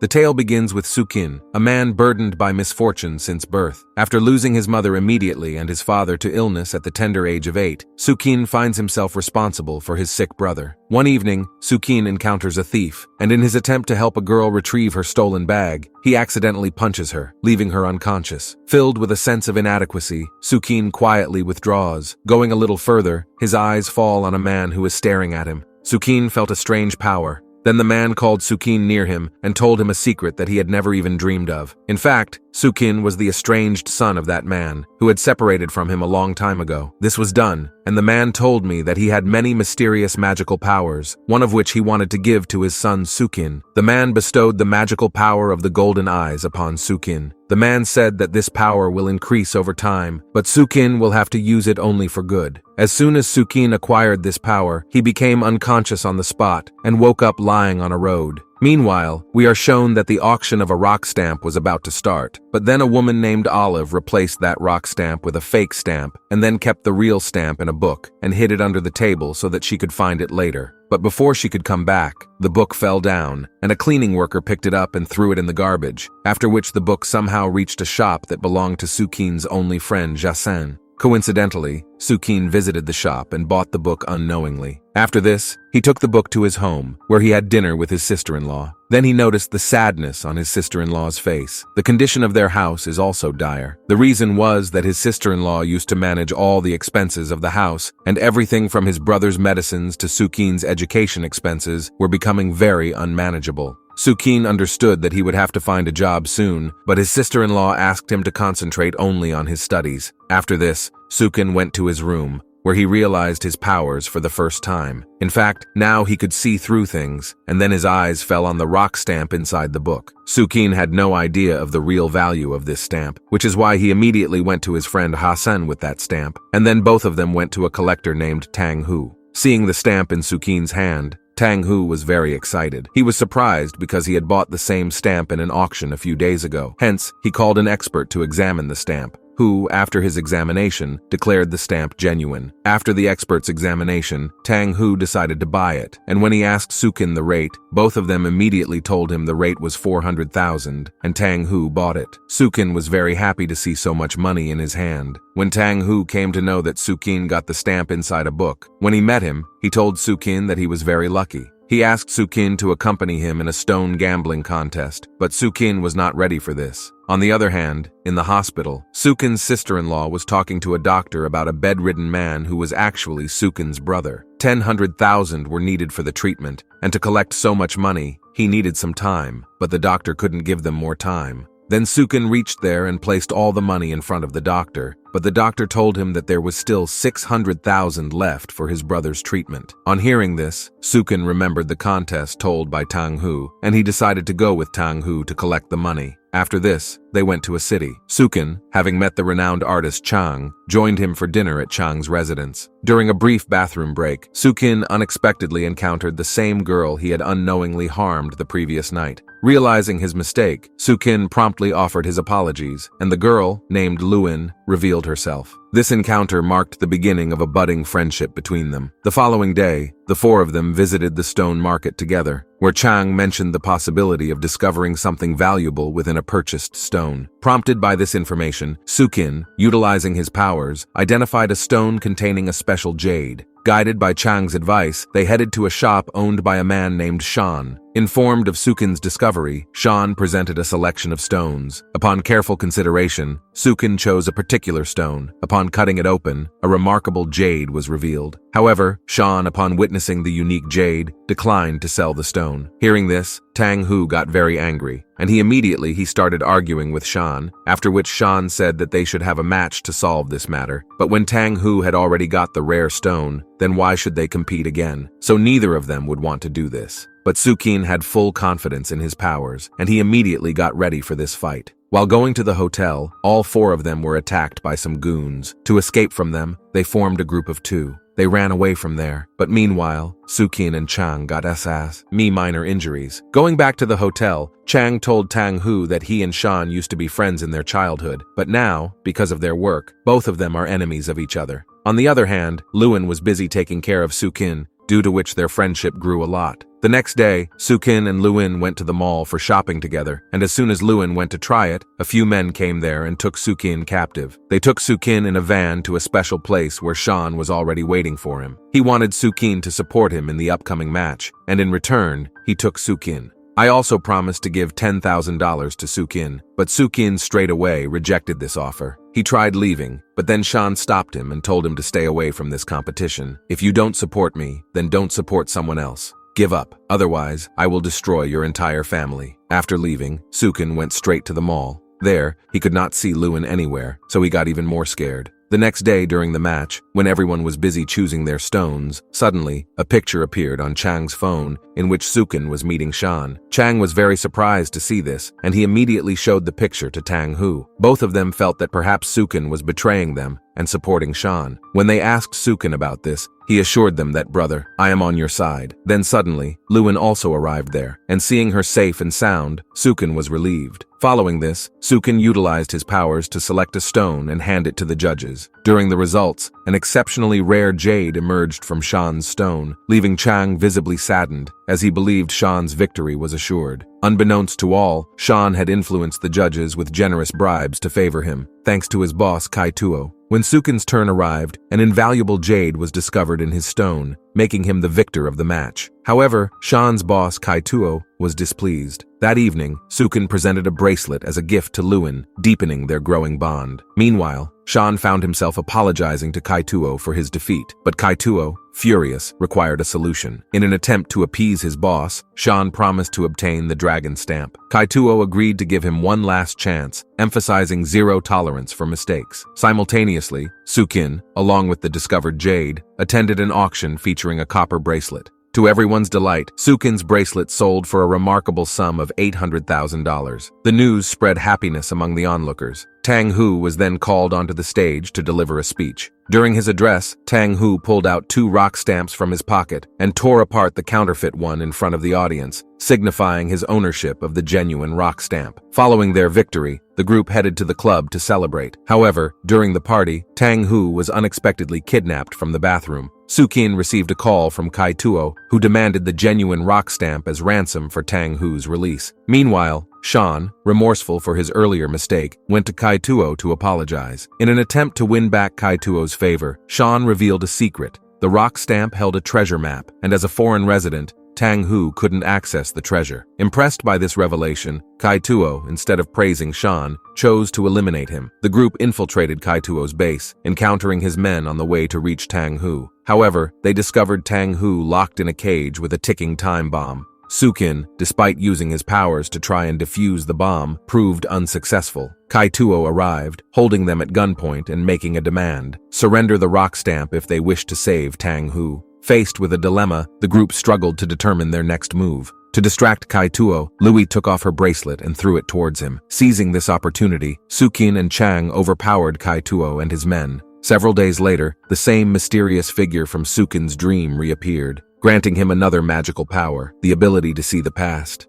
The tale begins with Sukin, a man burdened by misfortune since birth. After losing his mother immediately and his father to illness at the tender age of 8, Sukin finds himself responsible for his sick brother. One evening, Sukin encounters a thief, and in his attempt to help a girl retrieve her stolen bag, he accidentally punches her, leaving her unconscious. Filled with a sense of inadequacy, Sukin quietly withdraws. Going a little further, his eyes fall on a man who is staring at him. Sukin felt a strange power. Then the man called Sukin near him and told him a secret that he had never even dreamed of. In fact, Sukin was the estranged son of that man, who had separated from him a long time ago. This was done, and the man told me that he had many mysterious magical powers, one of which he wanted to give to his son Sukin. The man bestowed the magical power of the golden eyes upon Sukin. The man said that this power will increase over time, but Sukin will have to use it only for good. As soon as Sukin acquired this power, he became unconscious on the spot and woke up lying on a road. Meanwhile, we are shown that the auction of a rock stamp was about to start, but then a woman named Olive replaced that rock stamp with a fake stamp and then kept the real stamp in a book and hid it under the table so that she could find it later. But before she could come back, the book fell down, and a cleaning worker picked it up and threw it in the garbage, after which the book somehow reached a shop that belonged to Sukin's only friend, Jacen. Coincidentally, Sukin visited the shop and bought the book unknowingly. After this, he took the book to his home, where he had dinner with his sister-in-law. Then he noticed the sadness on his sister-in-law's face. The condition of their house is also dire. The reason was that his sister-in-law used to manage all the expenses of the house, and everything from his brother's medicines to Sukin's education expenses were becoming very unmanageable. Sukin understood that he would have to find a job soon, but his sister-in-law asked him to concentrate only on his studies. After this, Sukin went to his room, where he realized his powers for the first time. In fact, now he could see through things, and then his eyes fell on the rock stamp inside the book. Sukin had no idea of the real value of this stamp, which is why he immediately went to his friend Hassan with that stamp, and then both of them went to a collector named Tang Hu. Seeing the stamp in Sukin's hand, Tang Hu was very excited. He was surprised because he had bought the same stamp in an auction a few days ago. Hence, he called an expert to examine the stamp, who, after his examination, declared the stamp genuine. After the expert's examination, Tang Hu decided to buy it, and when he asked Sukin the rate, both of them immediately told him the rate was 400,000, and Tang Hu bought it. Sukin was very happy to see so much money in his hand. When Tang Hu came to know that Sukin got the stamp inside a book, when he met him, he told Sukin that he was very lucky. He asked Sukin to accompany him in a stone gambling contest, but Sukin was not ready for this. On the other hand, in the hospital, Sukin's sister-in-law was talking to a doctor about a bedridden man who was actually Sukin's brother. 100,000 were needed for the treatment, and to collect so much money, he needed some time, but the doctor couldn't give them more time. Then Sukin reached there and placed all the money in front of the doctor, but the doctor told him that there was still 600,000 left for his brother's treatment. On hearing this, Sukin remembered the contest told by Tang Hu, and he decided to go with Tang Hu to collect the money. After this, they went to a city. Sukin, having met the renowned artist Chang, joined him for dinner at Chang's residence. During a brief bathroom break, Sukin unexpectedly encountered the same girl he had unknowingly harmed the previous night. Realizing his mistake, Sukin promptly offered his apologies, and the girl, named Luin, revealed herself. This encounter marked the beginning of a budding friendship between them. The following day, the four of them visited the stone market together, where Chang mentioned the possibility of discovering something valuable within a purchased stone. Prompted by this information, Sukin, utilizing his powers, identified a stone containing a special jade. Guided by Chang's advice, they headed to a shop owned by a man named Shan. Informed of Sukin's discovery, Shan presented a selection of stones. Upon careful consideration, Sukin chose a particular stone. Upon cutting it open, a remarkable jade was revealed. However, Shan, upon witnessing the unique jade, declined to sell the stone. Hearing this, Tang Hu got very angry, and he immediately started arguing with Shan, after which Shan said that they should have a match to solve this matter. But when Tang Hu had already got the rare stone, then why should they compete again? So neither of them would want to do this. But Sukin had full confidence in his powers, and he immediately got ready for this fight. While going to the hotel, all four of them were attacked by some goons. To escape from them, they formed a group of 2. They ran away from there, but meanwhile, Sukin and Chang got minor injuries. Going back to the hotel, Chang told Tang Hu that he and Shan used to be friends in their childhood, but now, because of their work, both of them are enemies of each other. On the other hand, Luin was busy taking care of Sukin, due to which their friendship grew a lot. The next day, Sukin and Luin went to the mall for shopping together, and as soon as Luin went to try it, a few men came there and took Sukin captive. They took Sukin in a van to a special place where Sean was already waiting for him. He wanted Sukin to support him in the upcoming match, and in return, he took Sukin. I also promised to give $10,000 to Sukin, but Sukin straight away rejected this offer. He tried leaving, but then Sean stopped him and told him to stay away from this competition. If you don't support me, then don't support someone else. Give up, otherwise I will destroy your entire family. After leaving, Sukin went straight to the mall. There, he could not see Luin anywhere, so he got even more scared. The next day during the match, when everyone was busy choosing their stones, suddenly, a picture appeared on Chang's phone in which Sukin was meeting Sean. Chang was very surprised to see this, and he immediately showed the picture to Tang Hu. Both of them felt that perhaps Sukin was betraying them and supporting Sean. When they asked Sukin about this, he assured them that, "Brother, I am on your side." Then suddenly, Luin also arrived there, and seeing her safe and sound, Sukin was relieved. Following this, Sukin utilized his powers to select a stone and hand it to the judges. During the results, an exceptionally rare jade emerged from Sean's stone, leaving Chang visibly saddened, as he believed Sean's victory was assured. Unbeknownst to all, Sean had influenced the judges with generous bribes to favor him, thanks to his boss Kai Tuo. When Sukin's turn arrived, an invaluable jade was discovered in his stone, making him the victor of the match. However, Sean's boss Kai Tuo was displeased. That evening, Sukin presented a bracelet as a gift to Luin, deepening their growing bond. Meanwhile, Sean found himself apologizing to Kai Tuo for his defeat, but Kai Tuo, furious, required a solution. In an attempt to appease his boss, Sean promised to obtain the dragon stamp. Kai Tuo agreed to give him one last chance, emphasizing zero tolerance for mistakes. Simultaneously, Sukin, along with the discovered jade, attended an auction featuring a copper bracelet. To everyone's delight, Sukin's bracelet sold for a remarkable sum of $800,000. The news spread happiness among the onlookers. Tang Hu was then called onto the stage to deliver a speech. During his address, Tang Hu pulled out 2 rock stamps from his pocket and tore apart the counterfeit one in front of the audience, signifying his ownership of the genuine rock stamp. Following their victory, the group headed to the club to celebrate. However, during the party, Tang Hu was unexpectedly kidnapped from the bathroom. Sukin received a call from Kai Tuo, who demanded the genuine rock stamp as ransom for Tang Hu's release. Meanwhile, Sean, remorseful for his earlier mistake, went to Kai Tuo to apologize. In an attempt to win back Kai Tuo's favor, Sean revealed a secret. The rock stamp held a treasure map, and as a foreign resident, Tang Hu couldn't access the treasure. Impressed by this revelation, Kai Tuo, instead of praising Sean, chose to eliminate him. The group infiltrated Kai Tuo's base, encountering his men on the way to reach Tang Hu. However, they discovered Tang Hu locked in a cage with a ticking time bomb. Sukin, despite using his powers to try and defuse the bomb, proved unsuccessful. Kai Tuo arrived, holding them at gunpoint and making a demand: surrender the rock stamp if they wish to save Tang Hu. Faced with a dilemma, the group struggled to determine their next move. To distract Kai Tuo, Louis took off her bracelet and threw it towards him. Seizing this opportunity, Sukin and Chang overpowered Kai Tuo and his men. Several days later, the same mysterious figure from Sukin's dream reappeared, granting him another magical power, the ability to see the past.